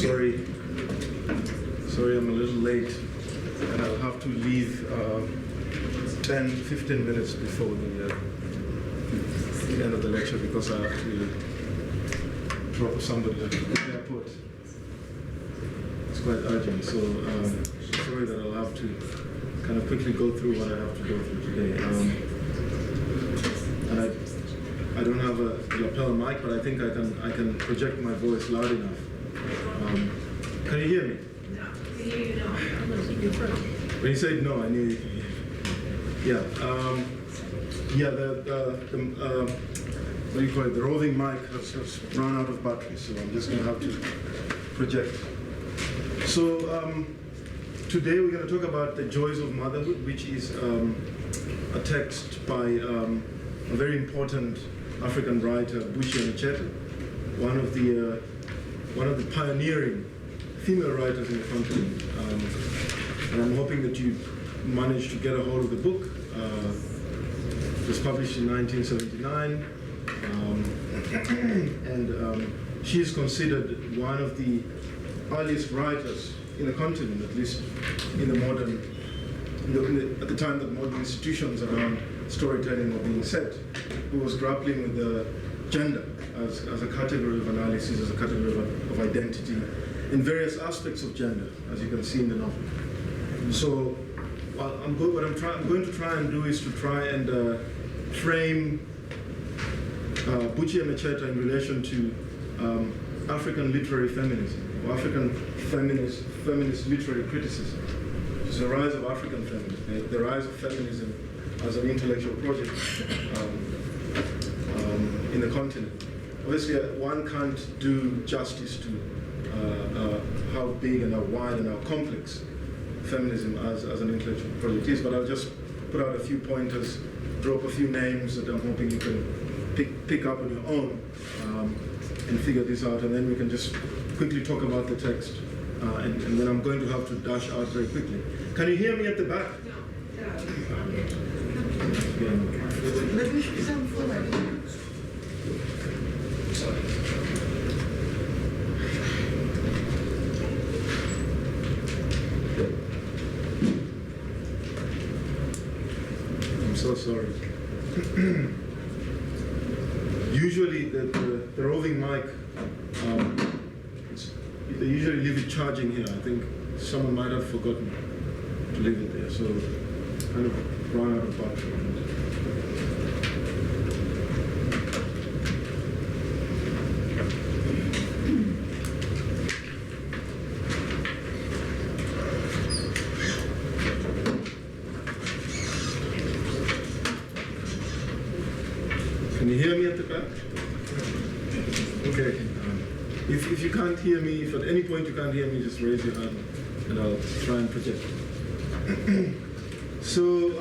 Sorry, I'm a little late, and I'll have to leave 10-15 minutes before the end of the lecture because I have to drop somebody at the airport. It's quite urgent, so sorry that I'll have to kind of quickly go through what I have to go through today. And I don't have a lapel mic, but I think I can project my voice loud enough. Can you hear me? No, I can hear you now. I'm going to see you first. When you said no, I knew you could hear. Yeah. What do you call it? The roving mic has run out of battery, so I'm just going to have to project. So today we're going to talk about the joys of motherhood, which is a text by a very important African writer, Buchi Emecheta, one of the pioneering female writers in the continent. And I'm hoping that you managed to get a hold of the book. It was published in 1979, and she is considered one of the earliest writers in the continent, at least in the modern, at the time that modern institutions around storytelling were being set, who was grappling with the gender as a category of analysis, as a category of identity, in various aspects of gender, as you can see in the novel. So what I'm going to try and do is to try and frame Buchi Emecheta in relation to African literary feminism, or African feminist literary criticism. It's the rise of African feminism, the rise of feminism as an intellectual project in the continent. Obviously, one can't do justice to how big and how wide and how complex feminism as an intellectual project is, but I'll just put out a few pointers, drop a few names that I'm hoping you can pick up on your own and figure this out, and then we can just quickly talk about the text, and then I'm going to have to dash out very quickly. Can you hear me at the back? Maybe we should sound forward. I'm so sorry. Usually the roving mic, they usually leave it charging here. I think someone might have forgotten to leave it there, so kind of run out of battery. Can you hear me at the back? Okay. If you can't hear me, if at any point you can't hear me, just raise your hand and I'll try and project. So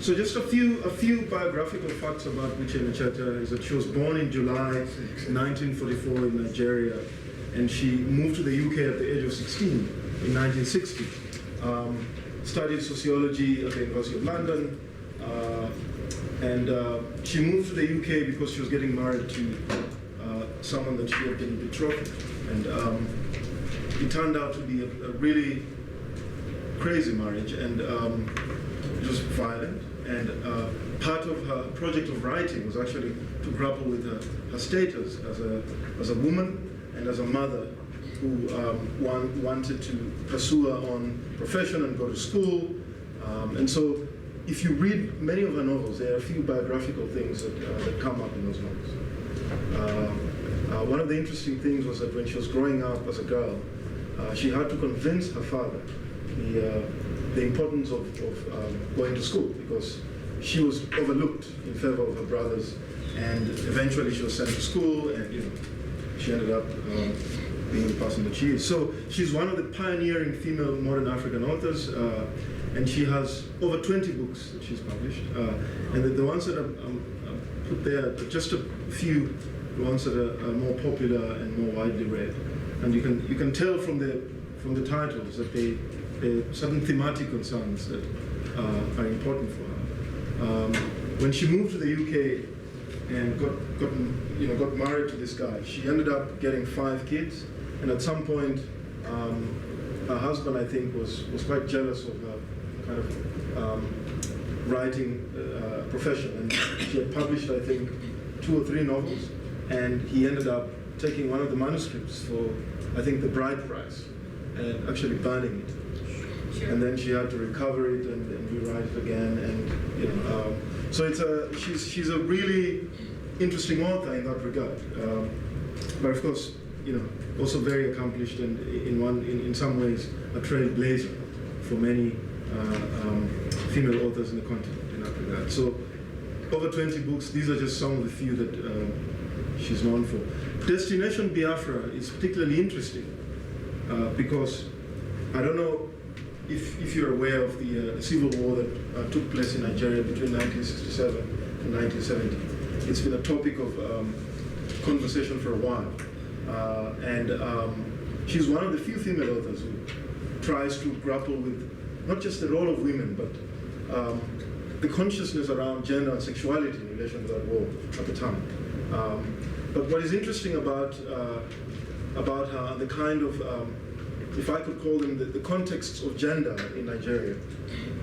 just a few biographical facts about Buchi Emecheta is that she was born in July 1944 in Nigeria, and she moved to the UK at the age of 16 in 1960. Studied sociology at the University of London, and she moved to the UK because she was getting married to someone that she had been betrothed to. And it turned out to be a really crazy marriage, and it was violent. And part of her project of writing was actually to grapple with her status as a woman and as a mother who wanted to pursue her own profession and go to school. And so if you read many of her novels, there are a few biographical things that come up in those novels. One of the interesting things was that when she was growing up as a girl, she had to convince her father the importance of going to school, because she was overlooked in favor of her brothers, and eventually she was sent to school, and she ended up being the person that she is. So she's one of the pioneering female modern African authors, and she has over 20 books that she's published. And the ones that I've put there are just a few, the ones that are more popular and more widely read. And you can tell from the titles that there are certain thematic concerns that are important for her. When she moved to the UK, and got married to this guy. She ended up getting 5 kids, and at some point, her husband, I think, was quite jealous of her kind of writing profession, and she had published, I think, 2 or 3 novels, and he ended up taking one of the manuscripts for, I think, the bride price, and actually burning it. Sure. And then she had to recover it and rewrite it again, and so she's a really interesting author in that regard. But of course, also very accomplished and in some ways a trailblazer for many female authors in the continent in that regard. So over 20 books. These are just some of the few that she's known for. Destination Biafra is particularly interesting because I don't know if you're aware of the civil war that took place in Nigeria between 1967 and 1970. It's been a topic of conversation for a while. She's one of the few female authors who tries to grapple with not just the role of women, but the consciousness around gender and sexuality in relation to that war at the time. But what is interesting about her, the kind of, if I could call them the contexts of gender in Nigeria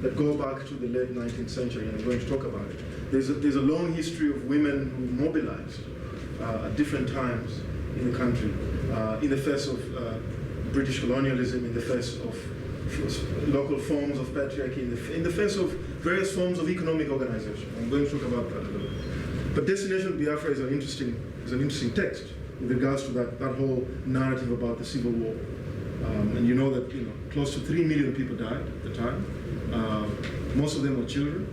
that go back to the late 19th century, and I'm going to talk about it. There's a long history of women who mobilized at different times in the country, in the face of British colonialism, in the face of local forms of patriarchy, in the face of various forms of economic organization. I'm going to talk about that a little bit. But Destination Biafra is an interesting text with regards to that whole narrative about the Civil War. And you know that close to 3 million people died at the time. Most of them were children.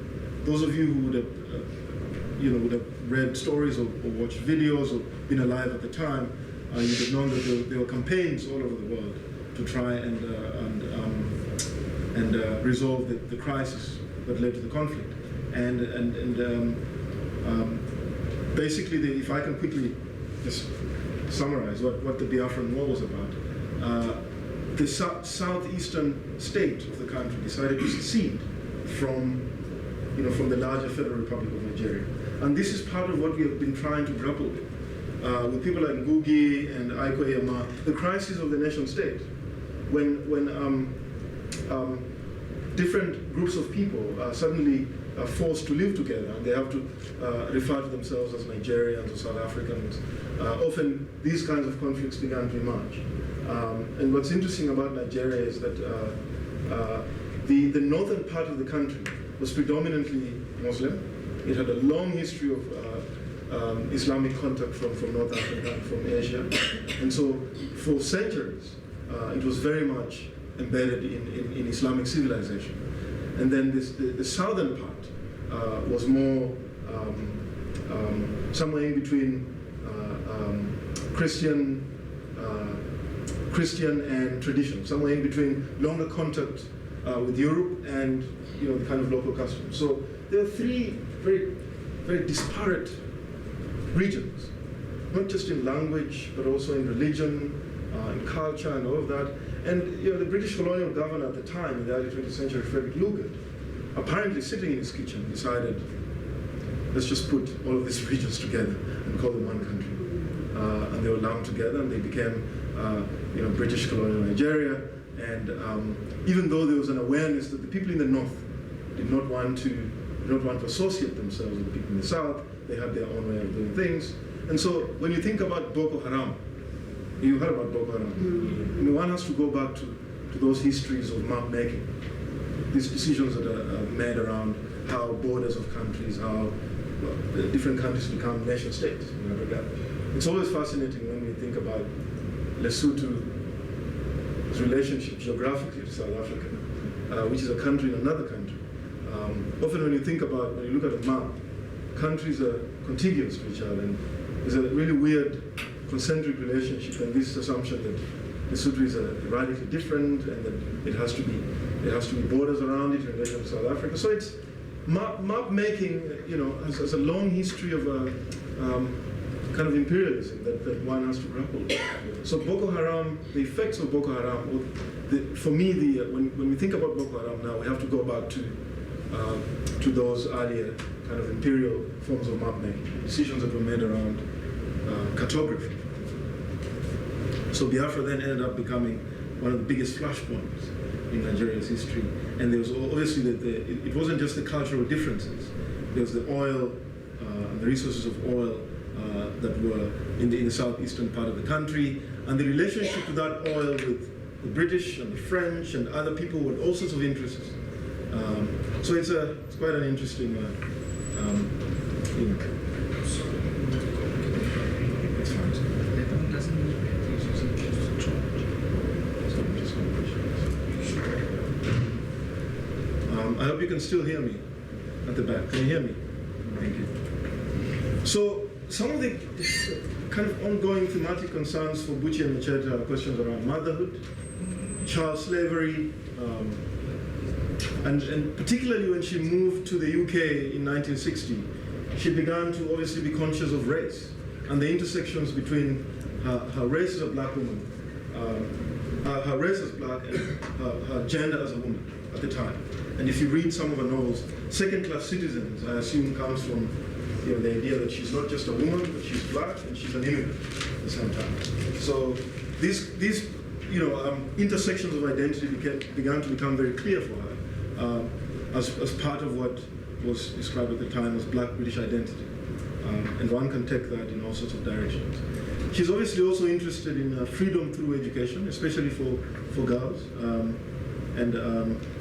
Those of you who would have read stories or watched videos or been alive at the time, you would have known that there were campaigns all over the world to try and resolve the crisis that led to the conflict. Basically, if I can quickly just summarize what the Biafran War was about, the southeastern state of the country decided to secede from the larger Federal Republic of Nigeria. And this is part of what we have been trying to grapple with people like Ngugi and Aiko Eyama, the crisis of the nation state. When different groups of people are suddenly forced to live together, and they have to refer to themselves as Nigerians or South Africans, often these kinds of conflicts began to emerge. And what's interesting about Nigeria is that the northern part of the country was predominantly Muslim. It had a long history of Islamic contact from North Africa and from Asia. And so for centuries, it was very much embedded in Islamic civilization. And then the southern part was more somewhere in between Christian and tradition, somewhere in between longer contact with Europe and the kind of local customs. So there are 3 very, very disparate regions, not just in language, but also in religion, in culture, and all of that. And the British colonial governor at the time, in the early 20th century, Frederick Lugard, apparently sitting in his kitchen, decided, let's just put all of these regions together and call them one country. And they were lumped together, and they became British colonial Nigeria. And even though there was an awareness that the people in the north did not want to associate themselves with the people in the south, they had their own way of doing things. And so when you think about Boko Haram, you heard about Boko Haram. I mean, one has to go back to those histories of map making, these decisions that are made around how borders of countries, how different countries become nation states in that regard. It's always fascinating when we think about Lesotho's relationship geographically to South Africa, which is a country in another country. Often when you look at a map, countries are contiguous to each other, and there's a really weird concentric relationship, and this assumption that Lesotho is radically different, and that there has to be borders around it in relation to South Africa. So it's map making, has a long history of kind of imperialism that one has to grapple with. So Boko Haram, the effects of Boko Haram, for me, when we think about Boko Haram now, we have to go back to to those earlier kind of imperial forms of map making, decisions that were made around cartography. So Biafra then ended up becoming one of the biggest flashpoints in Nigeria's history. And there was obviously it wasn't just the cultural differences. There was the oil, the resources of oil that were in the southeastern part of the country, and the relationship to that oil with the British and the French and other people with all sorts of interests. So it's quite an interesting, it's fine. I hope you can still hear me at the back. Can you hear me? Thank you. So some of the kind of ongoing thematic concerns for Buchi and Macheta are questions around motherhood, child slavery, and particularly when she moved to the UK in 1960, she began to obviously be conscious of race and the intersections between her race as a black woman, her race as black, and her gender as a woman at the time. And if you read some of her novels, Second-Class Citizens, I assume, comes from the idea that she's not just a woman, but she's black and she's an immigrant at the same time. So these intersections of identity began to become very clear for her as part of what was described at the time as Black British identity. And one can take that in all sorts of directions. She's obviously also interested in freedom through education, especially for girls. And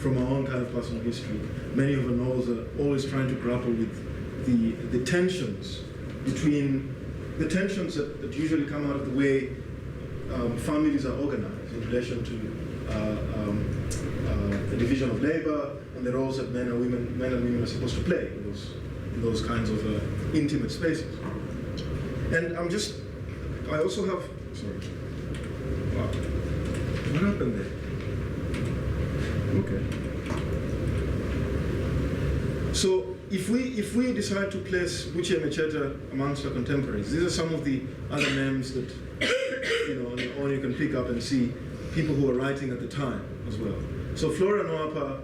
from our own kind of personal history, many of her novels are always trying to grapple with the tensions that usually come out of the way families are organized in relation to the division of labor and the roles that men and women are supposed to play in those kinds of intimate spaces. And I also have, sorry. Wow. What happened there? Okay. So if we decide to place Buchi and Macheta amongst our contemporaries, these are some of the other names that on you can pick up and see people who were writing at the time as well. So Flora Nwapa,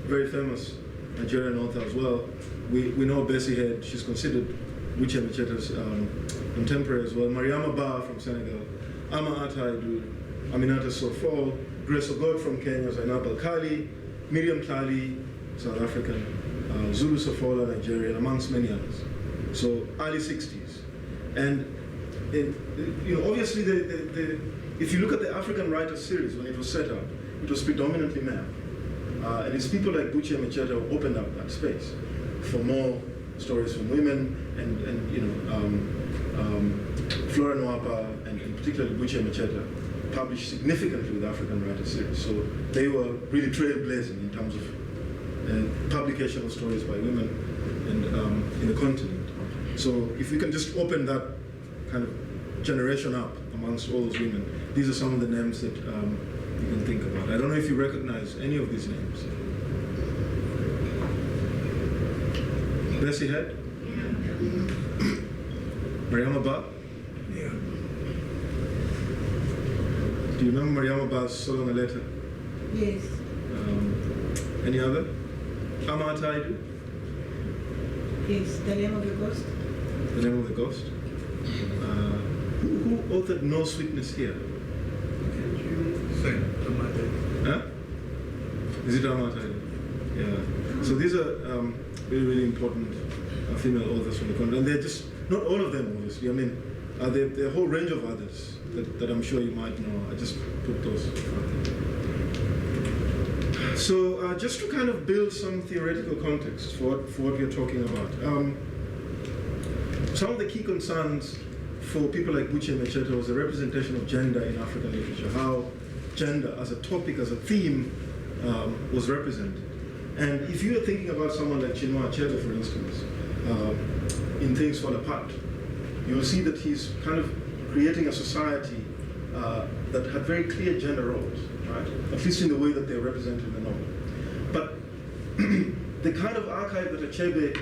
very famous Nigerian author as well. We know Bessie Head, she's considered Buchi and Macheta's contemporary as well. Mariama Ba from Senegal, Ama Ataidu, Aminata Sofo, Grace Ogod from Kenya, Zainab Al-Khali, Miriam Tlali, South African, Zulu Sofola, Nigerian, amongst many others. So early 60s. And obviously if you look at the African Writers series when it was set up, it was predominantly male. And it's people like Buchi and Macheta who opened up that space for more stories from women Flora Nwapa and particularly Buchi and Macheta published significantly with African Writers series. So they were really trailblazing in terms of publication of stories by women and in the continent. So if we can just open that kind of generation up amongst all those women, these are some of the names that you can think about. I don't know if you recognize any of these names. Bessie Head? Mariama Ba? Yeah. Do you remember Mariama Ba's Solonga letter? Yes. Any other? Ama Ataidu? Yes, The Name of the Ghost. The Name of the Ghost? Who authored No Sweetness Here? Same. Huh? Is it Ama Ataidu? Yeah. So these are really, really important female authors from the continent. And they're just, not all of them, obviously. I mean, there are a whole range of others that I'm sure you might know. I just put those out there. So just to kind of build some theoretical context for what we're talking about. Some of the key concerns for people like Buchi and Macheta was the representation of gender in African literature, how gender as a topic, as a theme, was represented. And if you are thinking about someone like Chinua Achebe, for instance, in Things Fall Apart, you will see that he's kind of creating a society that had very clear gender roles, right? At least in the way that they're represented in the novel. But the kind of archive that Achebe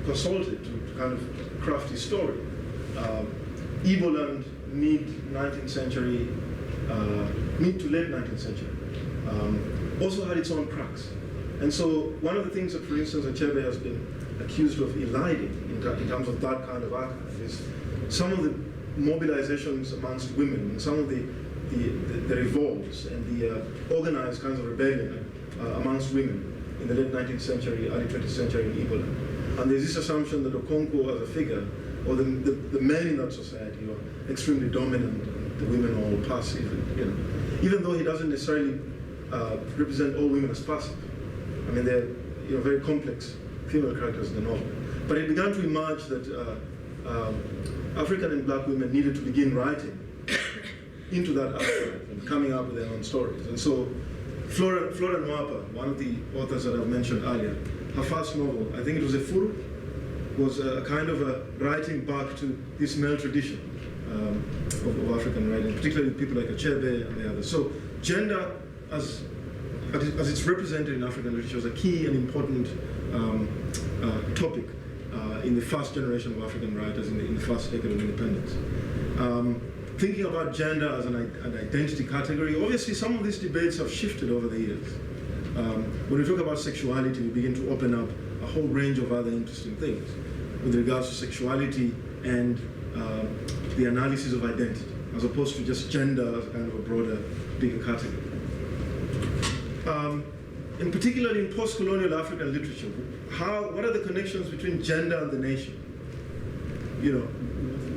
consulted to kind of craft his story, Igboland, mid-19th century, mid to late 19th century, also had its own cracks. And so one of the things that, for instance, Achebe has been accused of eliding in terms of that kind of archive is some of the mobilizations amongst women and some of the revolts and the organized kinds of rebellion amongst women in the late 19th century, early 20th century in Igbo land. And there's this assumption that Okonkwo as a figure, or the men in that society are extremely dominant and the women are all passive, and, even though he doesn't necessarily represent all women as passive. I mean, they're very complex female characters in the novel. But it began to emerge that African and black women needed to begin writing into that archive and coming up with their own stories. And so Flora Nwapa, one of the authors that I've mentioned earlier, her first novel, I think it was Efuru, was a kind of a writing back to this male tradition of African writing, particularly people like Achebe and the others. So gender, as it's represented in African literature, is a key and important topic in the first generation of African writers in the first decade of independence. Thinking about gender as an identity category, obviously some of these debates have shifted over the years. When we talk about sexuality, we begin to open up a whole range of other interesting things with regards to sexuality and the analysis of identity, as opposed to just gender as kind of a broader, bigger category. And particularly in post-colonial African literature, what are the connections between gender and the nation?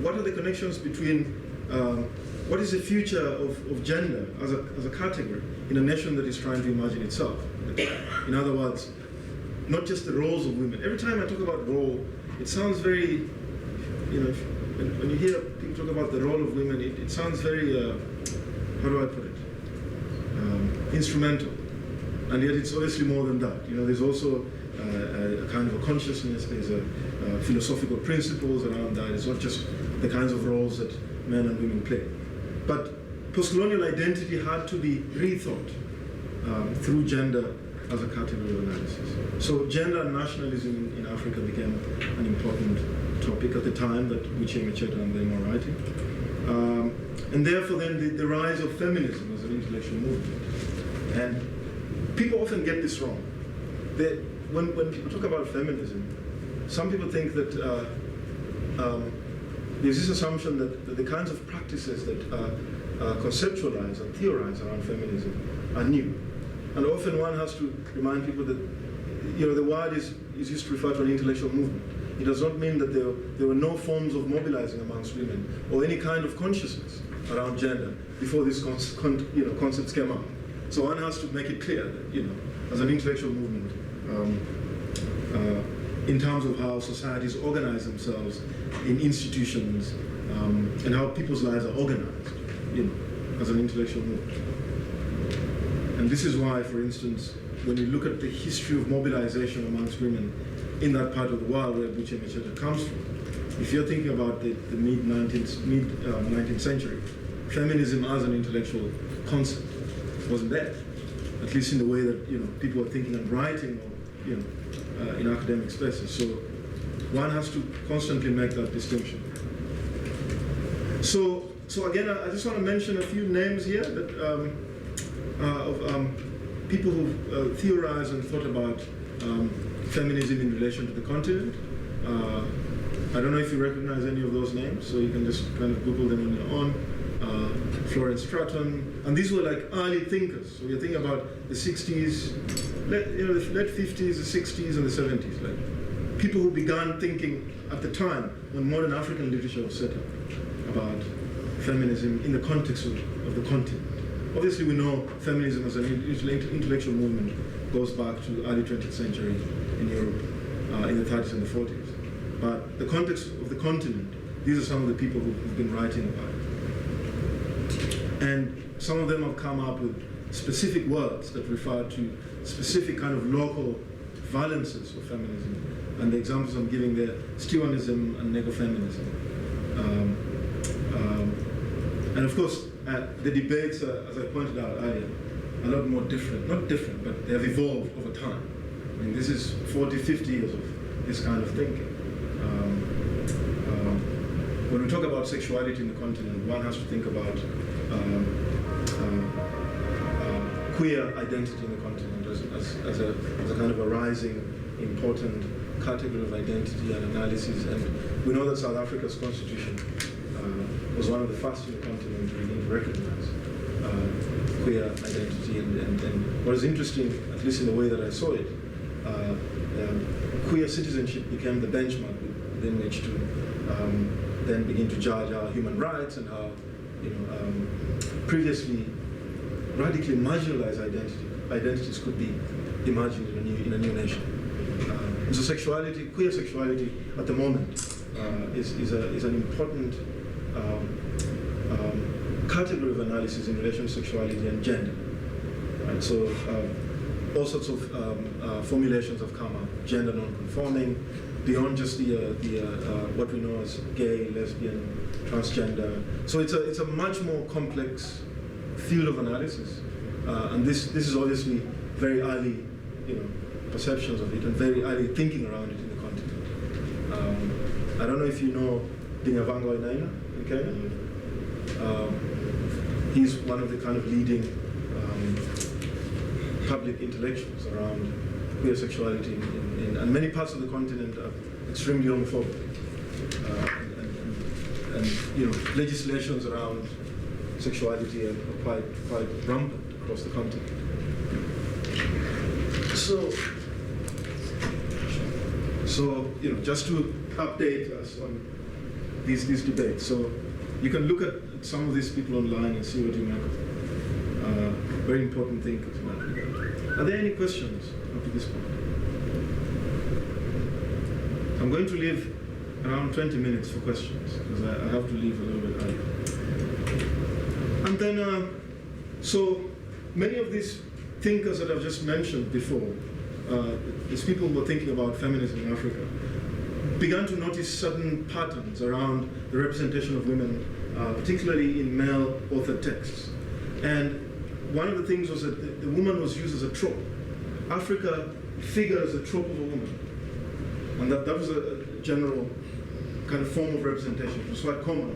What are the connections between what is the future of gender as a category in a nation that is trying to imagine itself? In other words, not just the roles of women. Every time I talk about role, it sounds very, when you hear people talk about the role of women, it sounds very, how do I put it? Instrumental. And yet it's obviously more than that. There's also a kind of a consciousness, there's philosophical principles around that. It's not just the kinds of roles that men and women play. But post-colonial identity had to be rethought through gender as a category of analysis. So gender and nationalism in Africa became an important topic at the time that Uche Mecheta and them were writing. And therefore then the rise of feminism as an intellectual movement. And people often get this wrong. When people talk about feminism, some people think that there's this assumption that the kinds of practices that conceptualize and theorize around feminism are new. And often one has to remind people that the word is used to refer to an intellectual movement. It does not mean that there were no forms of mobilizing amongst women or any kind of consciousness around gender before these concepts came up. So one has to make it clear that, as an intellectual movement, in terms of how societies organize themselves in institutions and how people's lives are organized, as an intellectual movement. And this is why, for instance, when you look at the history of mobilization amongst women in that part of the world where Buche Mecheta comes from, if you're thinking about the mid-19th century, feminism as an intellectual concept wasn't there, at least in the way that people were thinking and writing, or in academic spaces. So one has to constantly make that distinction. So again, I just want to mention a few names here that of people who theorized and thought about feminism in relation to the continent. I don't know if you recognize any of those names, so you can just kind of Google them on your own. Florence Stratton, and these were like early thinkers. So we're thinking about the 60s, the late 50s, the 60s, and the 70s. Like people who began thinking at the time when modern African literature was set up about feminism in the context of the continent. Obviously, we know feminism as an intellectual movement goes back to early 20th century in Europe, in the 30s and the 40s. But the context of the continent, these are some of the people who've been writing about it. And some of them have come up with specific words that refer to specific kind of local valences of feminism. And the examples I'm giving there, Stewanism and negofeminism. And of course, the debates are, as I pointed out earlier, a lot more different. Not different, but they have evolved over time. I mean, this is 40, 50 years of this kind of thinking. When we talk about sexuality in the continent, one has to think about queer identity in the continent as a kind of a rising, important category of identity and analysis. And we know that South Africa's constitution was one of the first in the continent to begin to recognize queer identity. And what is interesting, at least in the way that I saw it, queer citizenship became the benchmark within which to then begin to judge our human rights and how, previously radically marginalized identities could be imagined in a new nation. So sexuality, queer sexuality, at the moment is an important category of analysis in relation to sexuality and gender. Right? So all sorts of formulations have come up: gender non-conforming, beyond just what we know as gay, lesbian, transgender. So it's a much more complex field of analysis, and this is obviously very early, perceptions of it and very early thinking around it in the continent. I don't know if you know Dinyavango Inaina in Kenya. He's one of the kind of leading public intellectuals around queer sexuality and many parts of the continent are extremely homophobic. And legislations around sexuality are quite rampant across the continent. So just to update us on these debates. So you can look at some of these people online and see what you make of them. Very important thinkers. Are there any questions up to this point? I'm going to leave around 20 minutes for questions because I have to leave a little bit early. And then, so many of these thinkers that I've just mentioned before, as people were thinking about feminism in Africa, began to notice certain patterns around the representation of women, particularly in male-authored texts. And one of the things was that the woman was used as a trope. Africa figured as a trope of a woman. And that was a general kind of form of representation. It was quite common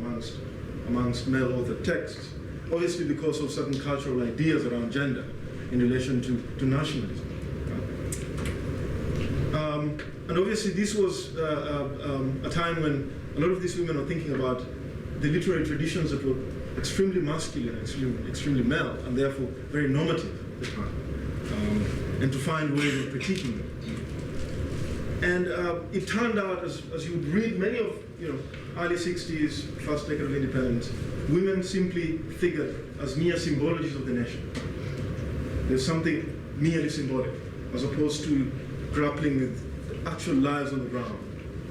amongst male-authored texts, obviously because of certain cultural ideas around gender in relation to nationalism. And obviously this was a time when a lot of these women were thinking about the literary traditions that were extremely masculine, extremely male, and therefore very normative at the time, and to find ways of critiquing them. And it turned out, as you would read many of early 60s, first decade of independence, women simply figured as mere symbologies of the nation. There's something merely symbolic, as opposed to grappling with the actual lives on the ground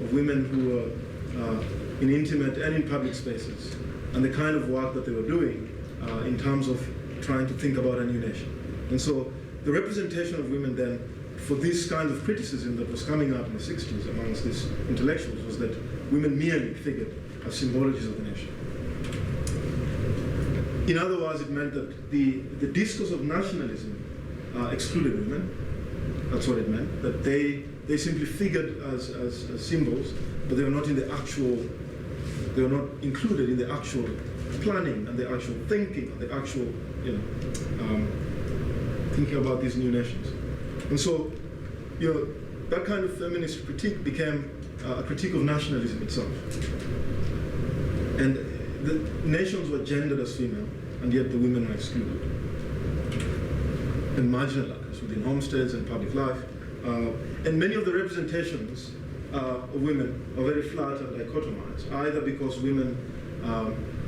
of women who were in intimate and in public spaces, and the kind of work that they were doing in terms of trying to think about a new nation. And so the representation of women then, for this kind of criticism that was coming up in the 60s amongst these intellectuals, was that women merely figured as symbologies of the nation. In other words, it meant that the discourse of nationalism excluded women. That's what it meant, that they simply figured as symbols, but they were not included in the actual planning and the actual thinking and the actual, thinking about these new nations. And so, that kind of feminist critique became a critique of nationalism itself. And the nations were gendered as female, and yet the women were excluded and marginalized within homesteads and public life. And many of the representations of women are very flat and dichotomized, either because women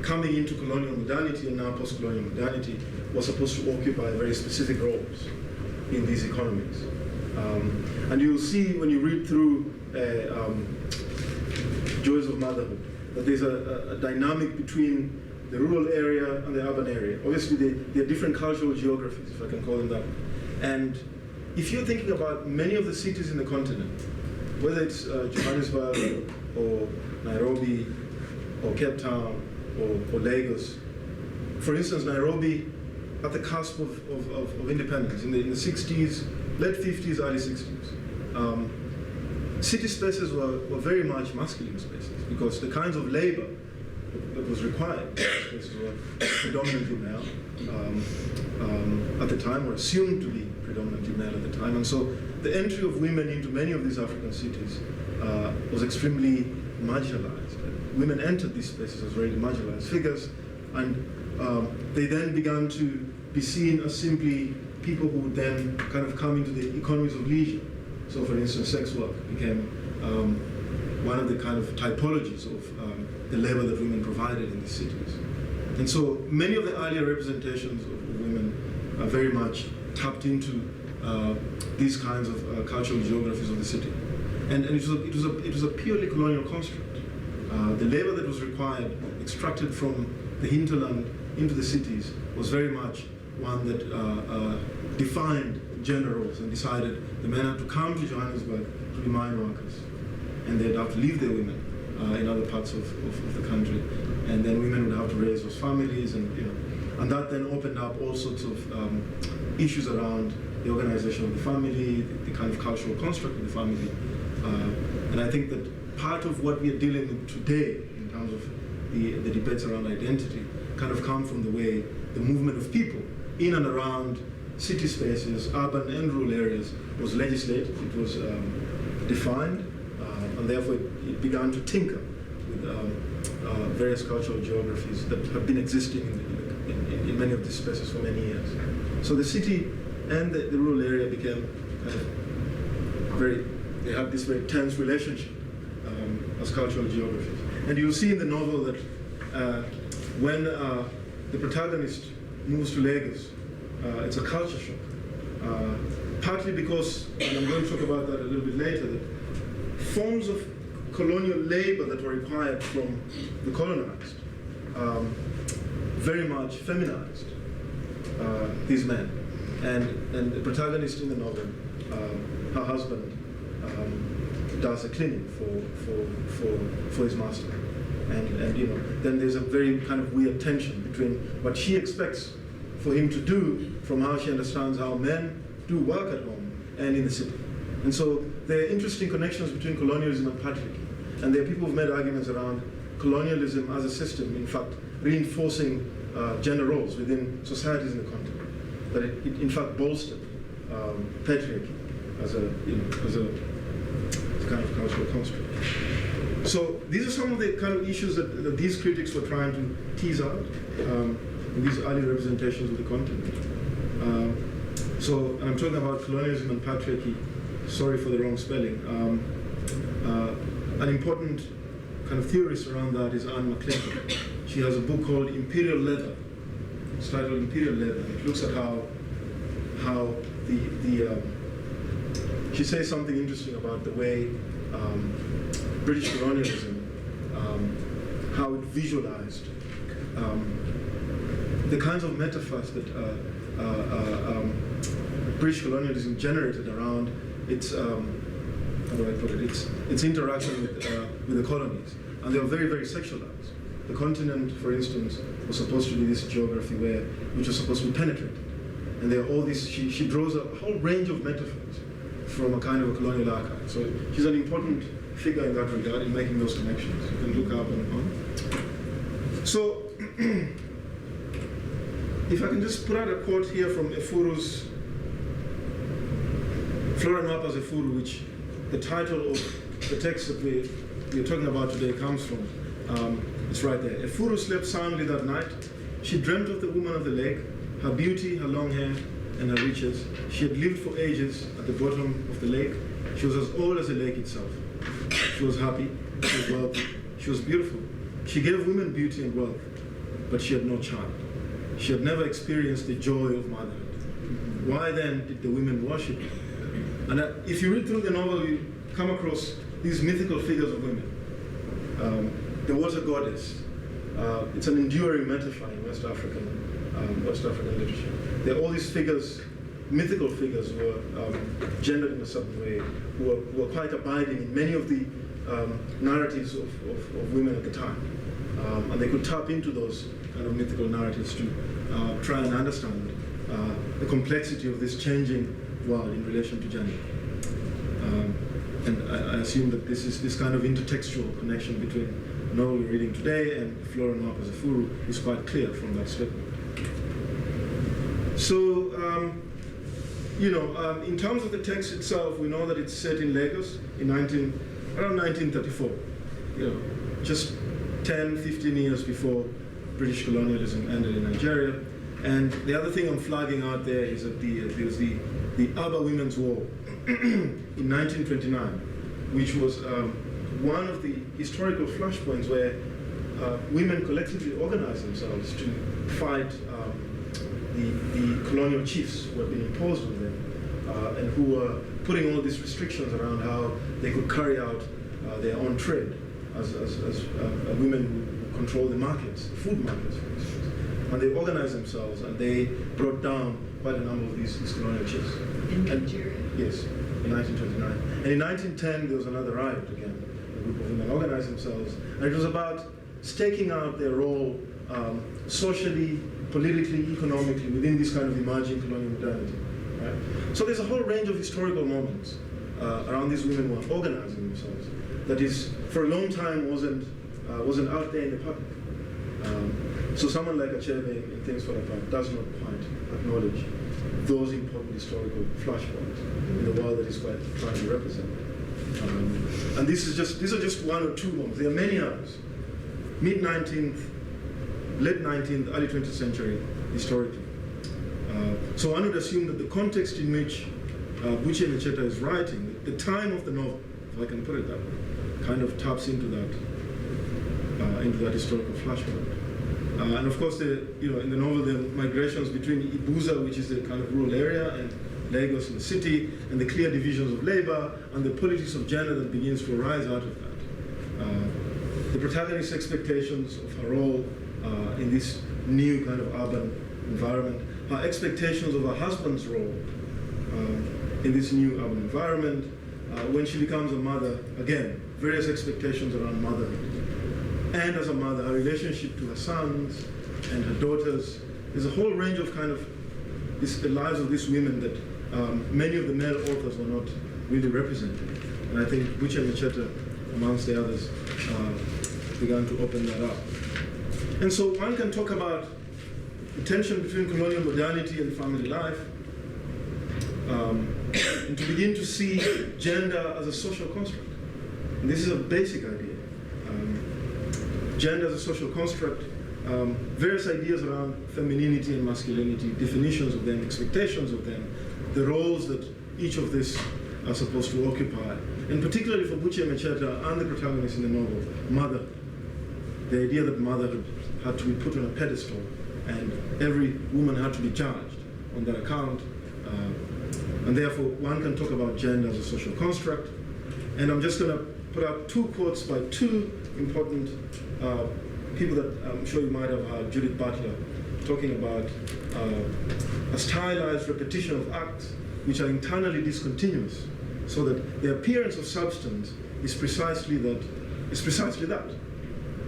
coming into colonial modernity and now post-colonial modernity were supposed to occupy very specific roles in these economies. And you'll see when you read through Joys of Motherhood that there's a dynamic between the rural area and the urban area. Obviously, there are different cultural geographies, if I can call them that. And if you're thinking about many of the cities in the continent, whether it's Johannesburg or Nairobi or Cape Town or Lagos, for instance, Nairobi at the cusp of independence in the 60s, late 50s, early 60s. City spaces were very much masculine spaces because the kinds of labor that was required. Spaces were predominantly male at the time, or assumed to be predominantly male at the time. And so the entry of women into many of these African cities was extremely marginalized. Women entered these spaces as very marginalized figures, and they then began to be seen as simply people who would then kind of come into the economies of leisure. So for instance, sex work became one of the kind of typologies of the labor that women provided in these cities. And so many of the earlier representations of women are very much tapped into these kinds of cultural geographies of the city. And it was a purely colonial construct. The labor that was required, extracted from the hinterland into the cities, was very much one that defined gender roles and decided the men had to come to Johannesburg to be mine workers, and they'd have to leave their women in other parts of the country, and then women would have to raise those families, and and that then opened up all sorts of issues around the organization of the family, the kind of cultural construct of the family, and I think that part of what we are dealing with today in terms of the debates around identity kind of come from the way the movement of people in and around city spaces, urban and rural areas, was legislated, it was defined, and therefore it began to tinker with various cultural geographies that have been existing in many of these spaces for many years. So the city and the rural area became kind of they had this very tense relationship as cultural geographies. And you'll see in the novel that when the protagonist moves to Lagos, it's a culture shock. Partly because, and I'm going to talk about that a little bit later, that forms of colonial labor that were required from the colonized very much feminized these men. And the protagonist in the novel, her husband, does the cleaning for his master. And then there's a very kind of weird tension between what she expects for him to do from how she understands how men do work at home and in the city. And so there are interesting connections between colonialism and patriarchy. And there are people who've made arguments around colonialism as a system, in fact, reinforcing gender roles within societies in the continent. That it in fact bolstered patriarchy as a kind of cultural construct. So these are some of the kind of issues that these critics were trying to tease out in these early representations of the continent. So I'm talking about colonialism and patriarchy. Sorry for the wrong spelling. An important kind of theorist around that is Anne McClinton. She has a book called Imperial Leather. It's titled Imperial Leather. It looks at how she says something interesting about the way British colonialism, how it visualized the kinds of metaphors that British colonialism generated around its, how do I put it, its interaction with the colonies. And they were very, very sexualized. The continent, for instance, was supposed to be this geography which was supposed to be penetrated. And there are all these, she draws a whole range of metaphors from a kind of a colonial archive. So she's an important figure in that regard, in making those connections. You can look up and on. So, if I can just put out a quote here from Efuru's Flora Nwapa's Efuru, which the title of the text that we're talking about today comes from. It's right there. Efuru slept soundly that night. She dreamt of the woman of the lake, her beauty, her long hair, and her riches. She had lived for ages at the bottom of the lake. She was as old as the lake itself. She was happy, she was wealthy, she was beautiful. She gave women beauty and wealth, but she had no child. She had never experienced the joy of motherhood. Why then did the women worship her? And if you read through the novel, you come across these mythical figures of women. The water goddess. It's an enduring metaphor in West African literature. There are all these figures, mythical figures, who are gendered in a certain way, who are quite abiding in many of the narratives of women at the time. And they could tap into those kind of mythical narratives to try and understand the complexity of this changing world in relation to gender. And I assume that this is this kind of intertextual connection between novel we're reading today, and Flora Nwapazefuru is quite clear from that statement. So, in terms of the text itself, we know that it's set in Lagos in around 1934, just 10, 15 years before British colonialism ended in Nigeria. And the other thing I'm flagging out there is that there was the Aba Women's War in 1929, which was one of the historical flashpoints where women collectively organized themselves to fight the colonial chiefs who had been imposed on them and who were putting all these restrictions around how they could carry out their own trade as women who controlled the markets, food markets, for instance. And they organized themselves and they brought down quite a number of these colonial chiefs. In Nigeria? Yes, in 1929. And in 1910, there was another riot again. A group of women organized themselves. And it was about staking out their role socially, politically, economically, within this kind of emerging colonial modernity. Right? So there's a whole range of historical moments around these women who are organizing themselves that is, for a long time, wasn't out there in the public. So someone like Achebe in Things Fall Apart does not quite acknowledge those important historical flashpoints in the world that he's quite trying to represent. And these are just one or two moments. There are many others. Mid-19th, late 19th, early 20th century historically. So one would assume that the context in which Buchi Emecheta is writing, the time of the novel, if I can put it that way, kind of taps into that historical flashpoint. And of course, in the novel, the migrations between Ibuza, which is the kind of rural area, and Lagos in the city, and the clear divisions of labor, and the politics of gender that begins to arise out of that. The protagonist's expectations of her role in this new kind of urban environment, her expectations of her husband's role in this new urban environment, when she becomes a mother, again, various expectations around motherhood. And as a mother, her relationship to her sons and her daughters. There's a whole range of kind of the lives of these women that many of the male authors were not really representing. And I think Buchi Emecheta, amongst the others, began to open that up. And so one can talk about the tension between colonial modernity and family life, and to begin to see gender as a social construct. And this is a basic idea. Gender as a social construct, various ideas around femininity and masculinity, definitions of them, expectations of them, the roles that each of these are supposed to occupy. And particularly for Buchi Emecheta and the protagonist in the novel, motherhood. The idea that motherhood had to be put on a pedestal and every woman had to be judged on that account. And therefore, one can talk about gender as a social construct. And I'm just going to put out two quotes by two important people that I'm sure you might have heard, Judith Butler, talking about a stylized repetition of acts which are internally discontinuous, so that the appearance of substance is precisely that,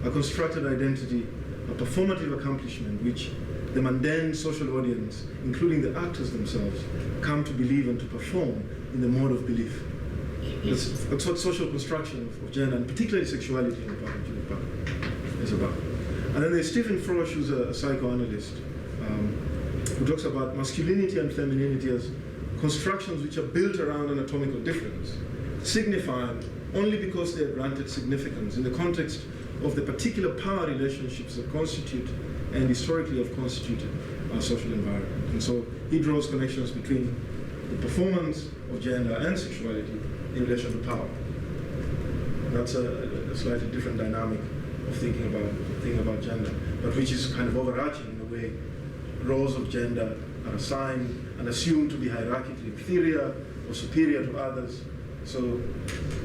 a constructed identity, a performative accomplishment which the mundane social audience, including the actors themselves, come to believe and to perform in the mode of belief. That's what social construction of gender, and particularly sexuality in the part of Judith Butler is about. And then there's Stephen Frosch, who's a psychoanalyst, who talks about masculinity and femininity as constructions which are built around anatomical difference, signifying only because they are granted significance in the context of the particular power relationships that constitute and historically have constituted our social environment. And so he draws connections between the performance of gender and sexuality in relation to power. That's a slightly different dynamic of thinking about gender, but which is kind of overarching in the way roles of gender are assigned and assumed to be hierarchically inferior or superior to others. So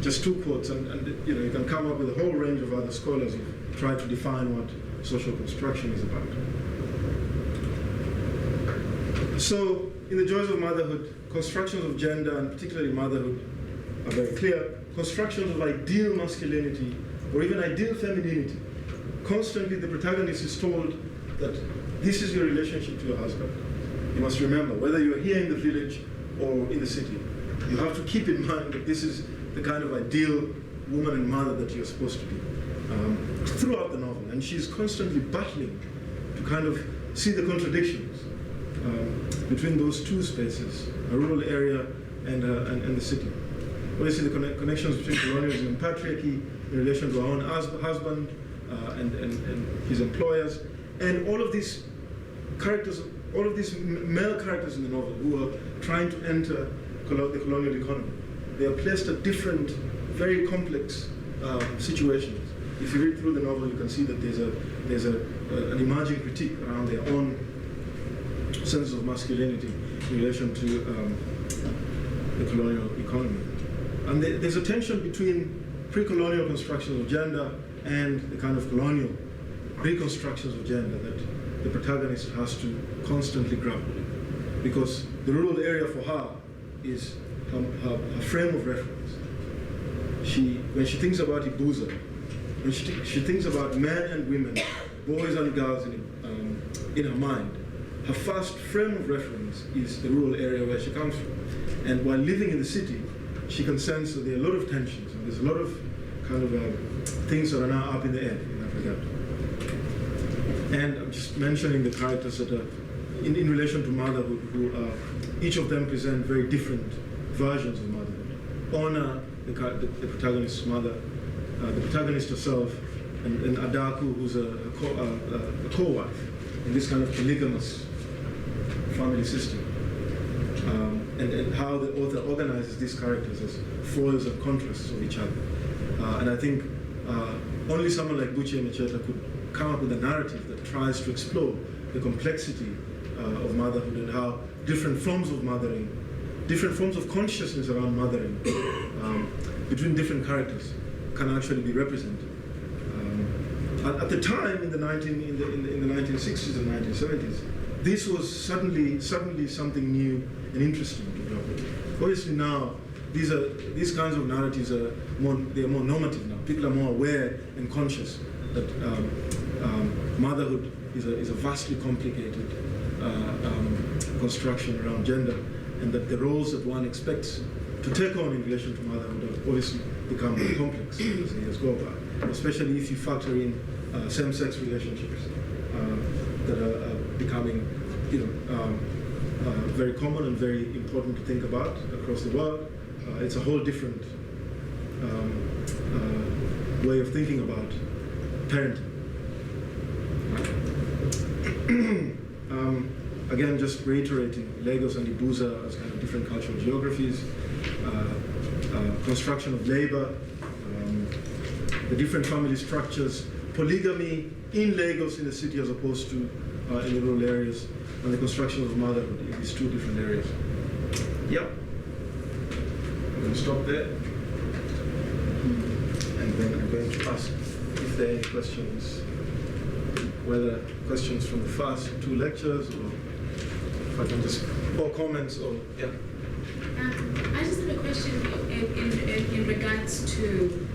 just two quotes, and you can come up with a whole range of other scholars who try to define what social construction is about. So in The Joys of Motherhood, constructions of gender and particularly motherhood are very clear. Constructions of ideal masculinity or even ideal femininity. Constantly the protagonist is told that this is your relationship to your husband. You must remember, whether you're here in the village or in the city, you have to keep in mind that this is the kind of ideal woman and mother that you're supposed to be. throughout the novel, and she's constantly battling to kind of see the contradictions between those two spaces, a rural area and the city. Obviously, the connections between colonialism and patriarchy in relation to her own husband and his employers, and all of these characters, all of these male characters in the novel who are trying to enter the colonial economy. They are placed at different, very complex situations. If you read through the novel, you can see that there's an emerging critique around their own sense of masculinity in relation to the colonial economy. And there's a tension between pre-colonial constructions of gender and the kind of colonial reconstructions of gender that the protagonist has to constantly grapple with. Because the rural area for her is her frame of reference. When she thinks about Ibuza, when she thinks about men and women, boys and girls in her mind, her first frame of reference is the rural area where she comes from. And while living in the city, she can sense that there are a lot of tensions, and there's a lot of kind of things that are now up in the air in that regard. And I'm just mentioning the characters that are in relation to motherhood, who each of them present very different versions of motherhood. Ouna, the protagonist's mother, the protagonist herself, and Adaku, who's a co-wife in this kind of polygamous family system. And how the author organizes these characters as foils and contrasts of each other. And I think only someone like Buchi Emecheta could come up with a narrative that tries to explore the complexity of motherhood and how different forms of mothering, different forms of consciousness around mothering between different characters can actually be represented. At the time, in the 1960s and 1970s, this was suddenly something new and interesting to grapple with. Obviously now, these kinds of narratives are more normative now. People are more aware and conscious that motherhood is a vastly complicated construction around gender, and that the roles that one expects to take on in relation to motherhood have obviously become more complex as the years go by, especially if you factor in same-sex relationships that are becoming, very common and very important to think about across the world. It's a whole different way of thinking about parenting. Again, just reiterating, Lagos and Ibuza as kind of different cultural geographies, construction of labor, the different family structures, polygamy in Lagos in the city as opposed to in the rural areas, and the construction of motherhood in these two different areas. Yep. I'm going to stop there. And then I'm going to ask if there are any questions, whether questions from the first two lectures, or if I can just, or comments, or, yeah. I just have a question in regards to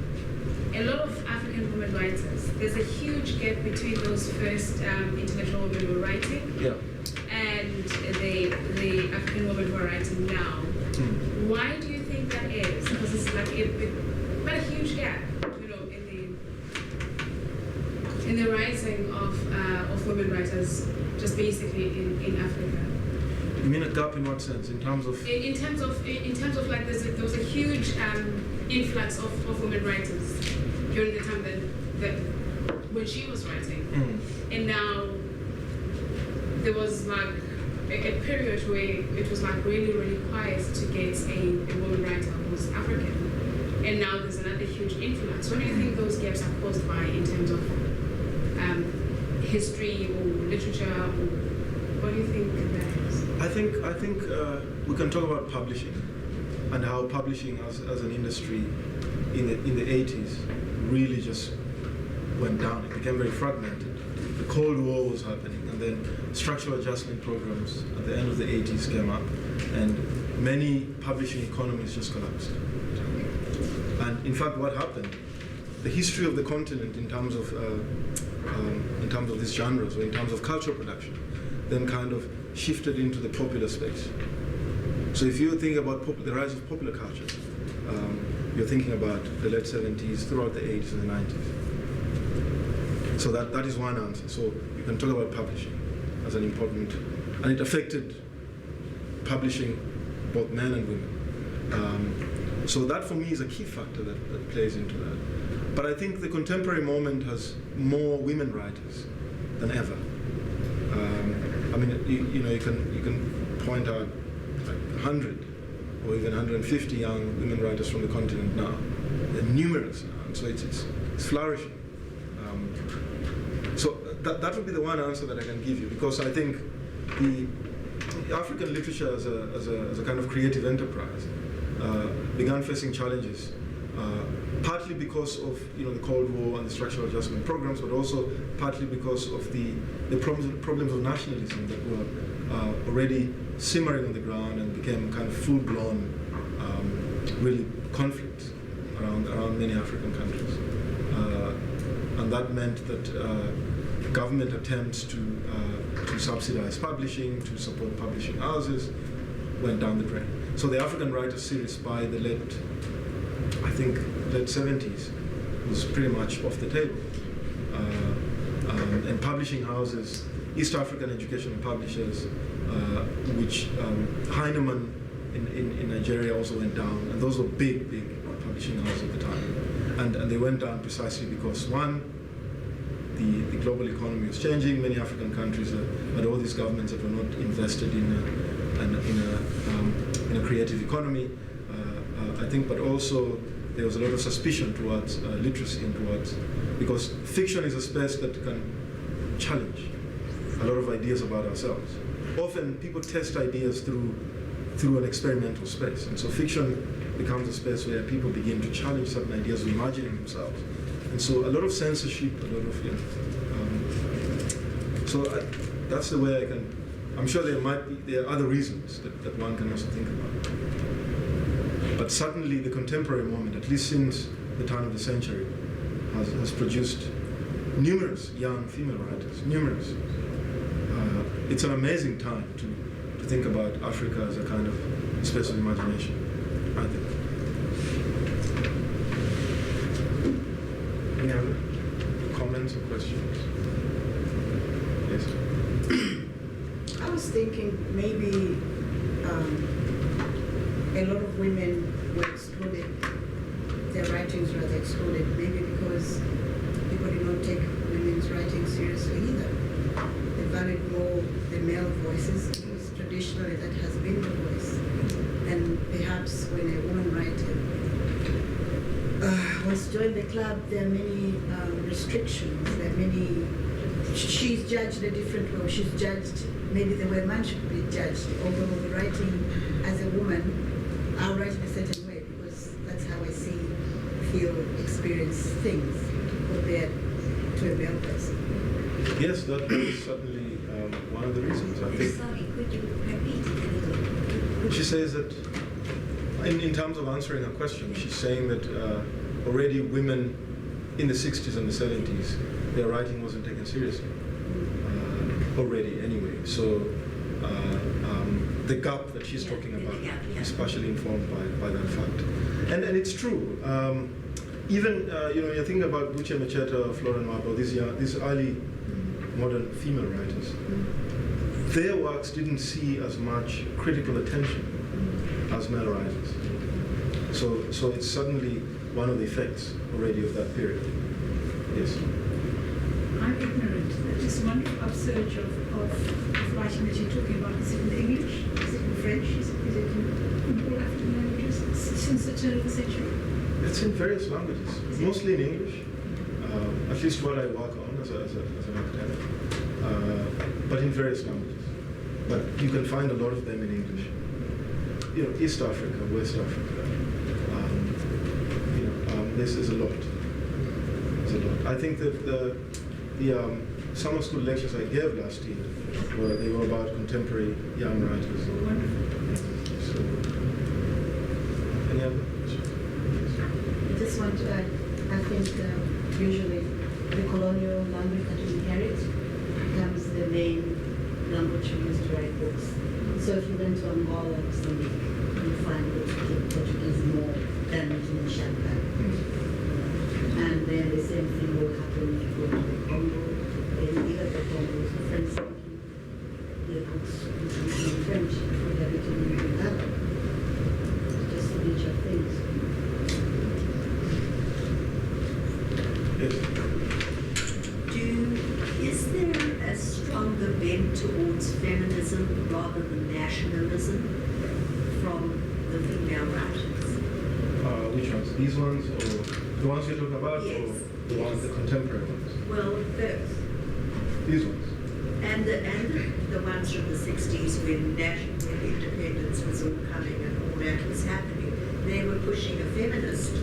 a lot of African women writers. There's a huge gap between those first intellectual women who were writing and the African women who are writing now. Why do you think that is? Because it's like quite a huge gap, in the writing of women writers, just basically in Africa. You mean a gap in what sense? In terms of? In terms of like there was a huge influx of women writers during the time that when she was writing, and now there was like a period where it was like really quiet to get a woman writer who was African, and now there's another huge influx. What do you think those gaps are caused by in terms of history or literature, or what do you think that is? I think we can talk about publishing and how publishing as an industry in the 80s really just went down. It became very fragmented. The Cold War was happening, and then structural adjustment programs at the end of the 80s came up, and many publishing economies just collapsed. And in fact, what happened? The history of the continent in terms of these genres, or in terms of cultural production, then kind of shifted into the popular space. So if you think about the rise of popular culture, you're thinking about the late 70s, throughout the 80s and the 90s. So that is one answer. So you can talk about publishing as an important, and it affected publishing both men and women. So that for me is a key factor that plays into that. But I think the contemporary moment has more women writers than ever. I mean, you can point out like 100 or even 150 young women writers from the continent now. They're numerous now, and so it's flourishing. So that would be the one answer that I can give you, because I think the African literature as a kind of creative enterprise began facing challenges, partly because of the Cold War and the structural adjustment programs, but also partly because of the problems of nationalism that were already simmering on the ground and became kind of full-blown, really conflicts around many African countries. And that meant that government attempts to subsidize publishing, to support publishing houses, went down the drain. So the African Writers series by the late 70s was pretty much off the table. And publishing houses, East African educational publishers, which Heinemann in Nigeria also went down, and those were big publishing houses at the time. And they went down precisely because, one, the global economy was changing. Many African countries had all these governments that were not invested in a creative economy, I think, but also there was a lot of suspicion towards literacy and towards, because fiction is a space that can challenge a lot of ideas about ourselves. Often people test ideas through an experimental space, and so fiction becomes a space where people begin to challenge certain ideas of imagining themselves. And so a lot of censorship, a lot of, that's the way I can, I'm sure there are other reasons that one can also think about. But certainly the contemporary moment, at least since the turn of the century, has produced numerous young female writers, numerous. It's an amazing time to think about Africa as a kind of space of imagination, I think. Any other comments or questions? Yes? I was thinking maybe a lot of women were excluded, their writings were excluded, maybe because people did not take women's writing seriously either. They valued more the male voices, because traditionally that has been the voice. And perhaps when a woman writer wants to join the club, there are many restrictions, there are many, she's judged a different way, she's judged maybe the way a man should be judged, although the writing as a woman, I'll write in a certain way because that's how I see, feel, experience things compared to a male person. Yes, that is certainly one of the reasons, I think. Sorry, could you repeat it a little? She says that, in terms of answering her question, she's saying that already women in the 60s and the 70s, their writing wasn't taken seriously. Already, anyway. So the gap that she's talking about is partially informed by that fact. And it's true. Even, you're thinking about Buche Mecheta, Florence Mabo, these early modern female writers. Their works didn't see as much critical attention as male writers. So it's suddenly one of the effects already of that period. Yes. I'm ignorant. This wonderful upsurge of writing that you're talking about, is it in English? Is it in French? Is it in all African languages since the turn of the century? It's in various languages, mostly in English, at least what I work on as an academic, but in various languages. But you can find a lot of them in English. East Africa, West Africa, this is a lot. There's a lot. I think that the summer school lectures I gave last year were about contemporary young writers. So, any other questions? I just want to add, I think usually the colonial language that we inherit becomes the main language we use to write books. So if you went to Angola or Mozambique, you find that the Portuguese more than in Shanghai. And then the same thing will happen if you go to the Congo. Then either the Congo is French speaking, their books written in French before they're written in Lingala. It's just the nature of things. Is there a stronger bent towards feminism rather than nationalism from the female writers? Which ones? These ones, or the ones you're talking about, Yes. or the ones, the contemporary ones? Well, both. These ones. And the ones from the 60s when national independence was all coming and all that was happening, they were pushing a feminist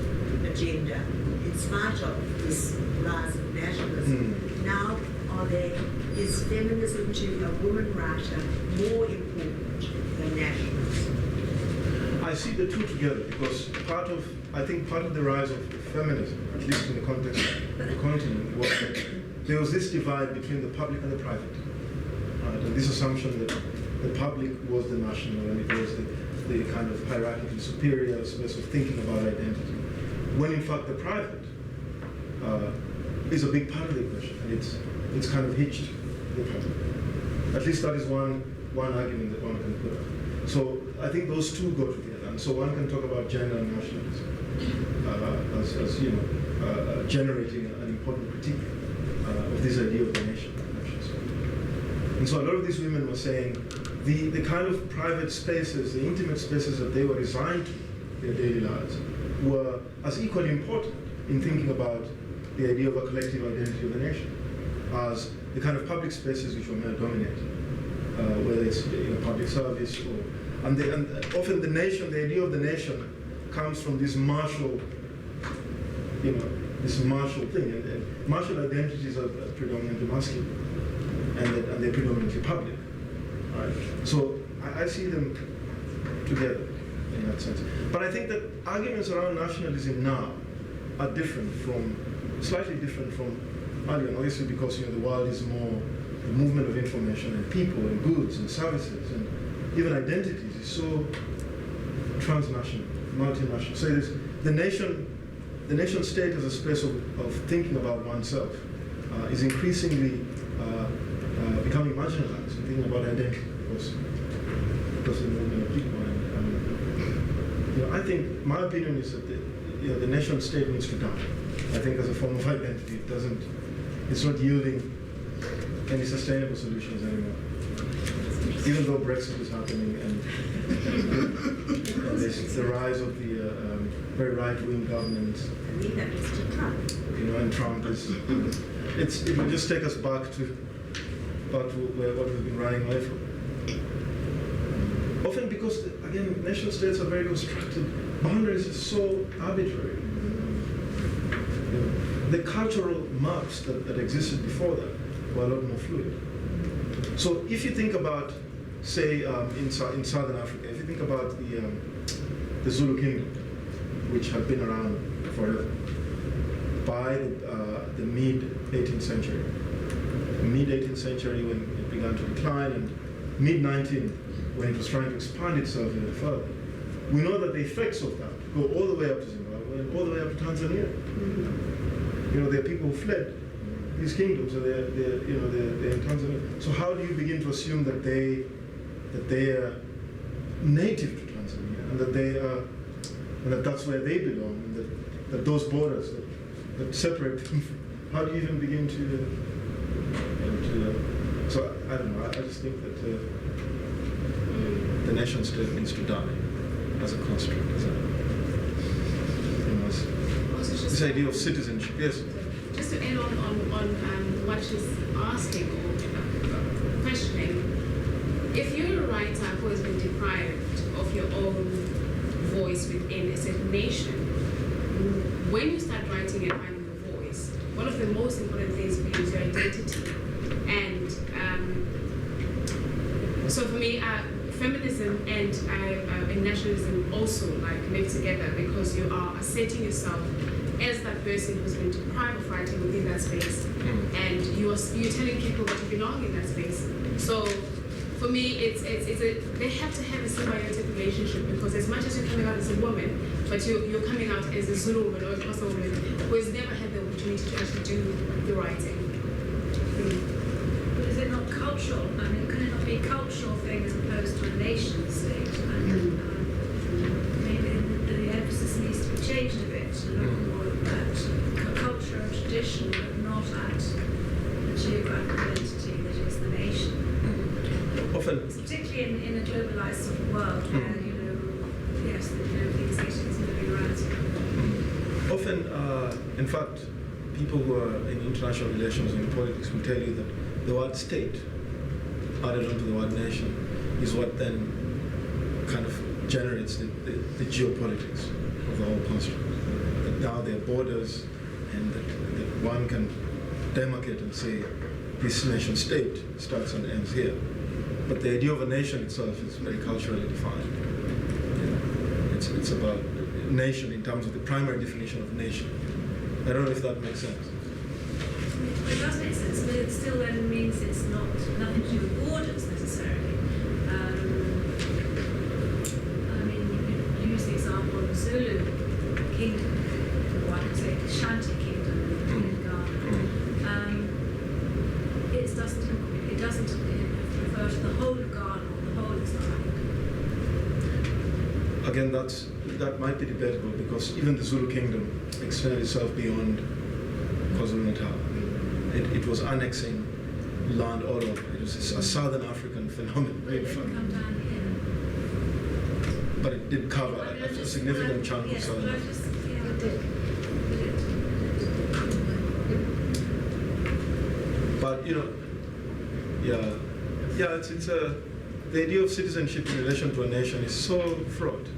agenda in spite of this rise of nationalism. Now, is feminism to a woman writer more important than nationalism? I see the two together because I think part of the rise of feminism, at least in the context of the continent, was that there was this divide between the public and the private. Right? And this assumption that the public was the national and it was the kind of hierarchically superior space of thinking about identity. When in fact the private is a big part of the equation and it's kind of hitched the public. At least that is one argument that one can put up. So I think those two go together. And so one can talk about gender and nationalism as generating an important critique of this idea of the nation. And so a lot of these women were saying the kind of private spaces, the intimate spaces that they were resigned to their daily lives were as equally important in thinking about the idea of a collective identity of the nation as the kind of public spaces which were male dominated, whether it's public service and often the nation, the idea of the nation comes from this martial, this martial thing, and martial identities are predominantly masculine, and they're predominantly public, right? So I see them together in that sense. But I think that arguments around nationalism now are slightly different from earlier, obviously because the world is more the movement of information and people and goods and services and even identities is so transnational, multinational. So the nation state as a space of thinking about oneself is increasingly becoming marginalized and thinking about identity because of the movement of people. And I think my opinion is that the nation state needs to die. I think as a form of identity, it's not yielding any sustainable solutions anymore. Even though Brexit is happening and there's the rise of the very right-wing governments. And even Mr. Trump. And Trump it will just take us back to what we've been running away from. Often because, again, nation states are very constructed. Boundaries are so arbitrary. The cultural maps that existed before that were a lot more fluid. So if you think about, say, in Southern Africa, if you think about the Zulu Kingdom, which had been around forever, by the mid-18th century, when it began to decline, and mid-19th, when it was trying to expand itself even further, we know that the effects of that go all the way up to Zimbabwe and all the way up to Tanzania. There are people who fled these kingdoms, and they're in Tanzania. So how do you begin to assume that they are native to Tanzania, and that that's where they belong, and that those borders that separate them? How do you even begin to? So I don't know. I just think that the nation state needs to die as a construct. This idea of citizenship, yes. Just to add on what she's asking or questioning, if you're a writer who has been deprived of your own voice within a certain nation, when you start writing and finding your voice, one of the most important things for you is your identity. And so for me, feminism and nationalism also live together, because you are asserting yourself as that person who's been deprived of writing within that space, and you're telling people that you belong in that space. So for me, they have to have a symbiotic relationship, because as much as you're coming out as a woman, but you're coming out as a Zulu woman or a Xhosa woman who has never had the opportunity to actually do the writing. But is it not cultural? I mean, can it not be a cultural thing as opposed to a nation state? And maybe the emphasis needs to be changed a bit to look more at culture and tradition, but not at the geographical entity that is the nation. Often, Particularly in a globalized sort of world where, yes, things moving around. often, in fact, people who are in international relations and politics will tell you that the word state added onto the word nation is what then kind of generates the geopolitics of the whole construct. That now there are borders, and that one can demarcate and say this nation state starts and ends here. But the idea of a nation itself is very culturally defined. It's about nation in terms of the primary definition of nation. I don't know if that makes sense. It does make sense, but it still then means it's nothing to do with borders necessarily. I mean, you could use the example of the Zulu kingdom, or I could say the Shanti kingdom in Ghana. It doesn't refer to the whole of Ghana or the whole of South Africa. Again, that might be debatable, because even the Zulu kingdom extended itself beyond KwaZulu-Natal. It was annexing land all over. It was a southern African phenomenon. But it didn't come down here. But it did cover a significant chunk of yes, southern but I Africa. just, it did. But it's the idea of citizenship in relation to a nation is so fraught.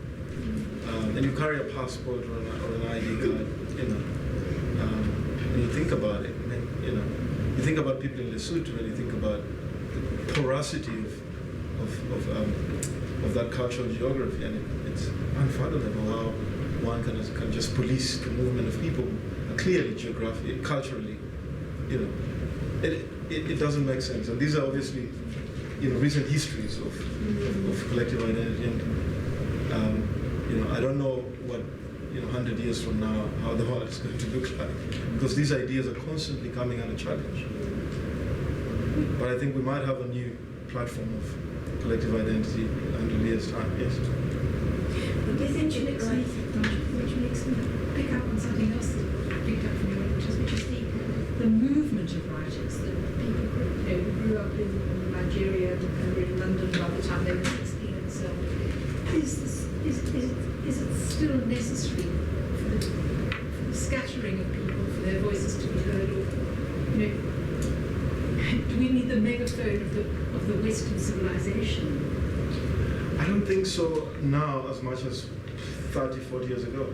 And you carry a passport or an ID card, when you think about it, you think about people in Lesotho, and you think about the porosity of that cultural geography, and it's unfathomable how one can just police the movement of people clearly geographically, culturally. It doesn't make sense, and these are obviously recent histories of collective identity, and I don't know what 100 years from now how the world is going to look like, because these ideas are constantly coming under challenge. But I think we might have a new platform of collective identity under Leah's time. Yes. Which makes me pick up on something else that I picked up from your lectures, which is the movement of writers, that people who grew up in Nigeria and were in London by the time they were 16 and so on. Is it still necessary for the scattering of people, for their voices to be heard, or do we need the megaphone of the Western civilization? I don't think so now as much as 30, 40 years ago,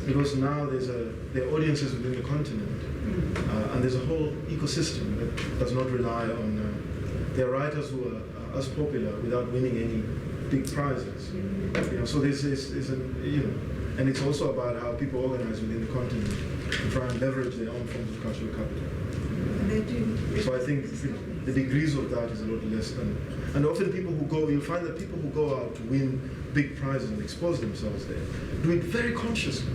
because now there are audiences within the continent, and there's a whole ecosystem that does not rely on. There are writers who are as popular without winning any big prizes. So this is and it's also about how people organize within the continent and try and leverage their own forms of cultural capital. And they do. So I think the degrees of that is a lot less than. And often you'll find that people who go out to win big prizes and expose themselves there do it very consciously,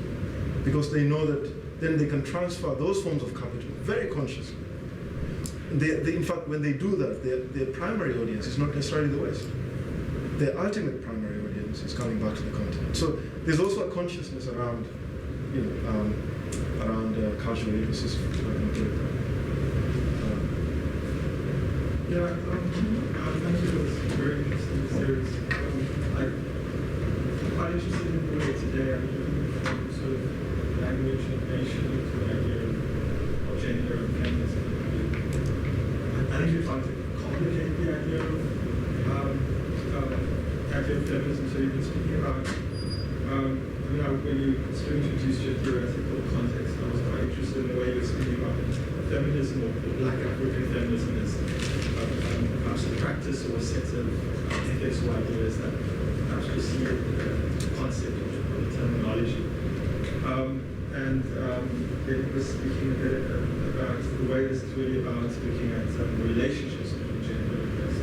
because they know that then they can transfer those forms of capital very consciously. In fact, when they do that, their primary audience is not necessarily the West. Their ultimate primary audience is coming back to the continent. So there's also a consciousness around, cultural ecosystem. Thank you. It was very interesting series. I'm quite interested in the way today I'm looking from sort of language and nation to the idea of gender and feminism. I think you're trying to complicate the idea of feminism. So you've been speaking about, when you sort of introduced your theoretical context, I was quite interested in the way you were speaking about feminism or Black African feminism as perhaps a practice or a set of ethics or ideas that perhaps precede the concept or the terminology. And then it was speaking a bit about the way this is really about looking at the relationships between gender and race.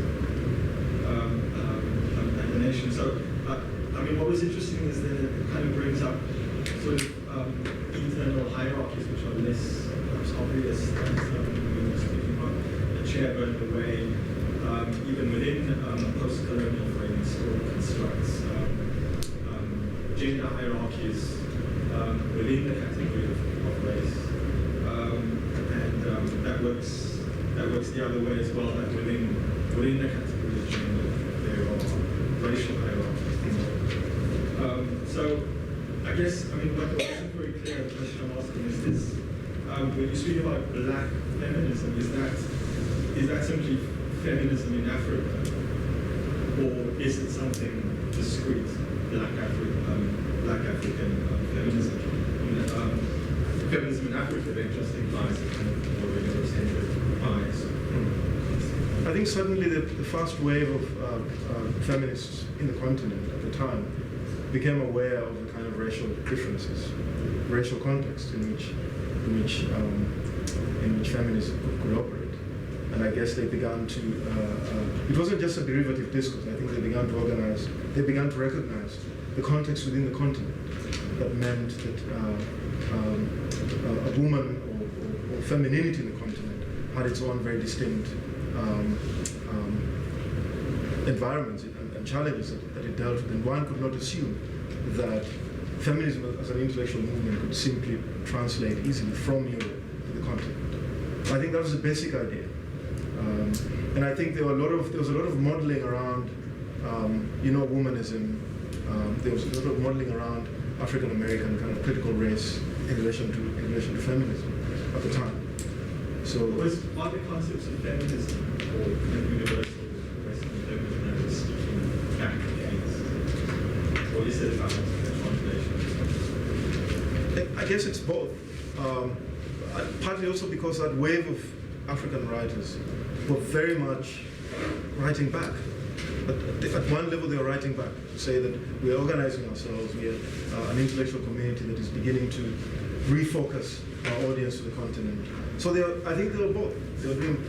So, I mean, what was interesting is that it kind of brings up sort of internal hierarchies which are less perhaps obvious as we were speaking about the chair burning away. Even within post-colonial framing still constructs gender hierarchies within the category of race. And that works the other way as well, that within the category of gender there are racial hierarchies. So I guess, I mean, what wasn't very clear, the question I'm asking is this: when you speak about black feminism, is that simply feminism in Africa, or is it something discrete, black African feminism? Feminism in Africa then just implies a kind of more Eurocentric bias. I think suddenly the first wave of feminists in the continent at the time became aware of the kind of racial differences, racial context in which feminism could operate. And I guess they began to, it wasn't just a derivative discourse. I think they began to recognize the context within the continent that meant that a woman or femininity in the continent had its own very distinct environments and challenges that it dealt with. And one could not assume that feminism as an intellectual movement could simply translate easily from Europe to the continent. I think that was the basic idea. And I think there was a lot of modeling around, womanism. There was a lot of modeling around African American kind of critical race in relation to feminism at the time. So, are the concepts of feminism or universal Western feminism that was speaking back against, or is it about translation? I guess it's both. Partly also because that wave of African writers were very much writing back. At one level, they were writing back to say that we are organizing ourselves. We are an intellectual community that is beginning to refocus our audience to the continent. So I think they were both. They were doing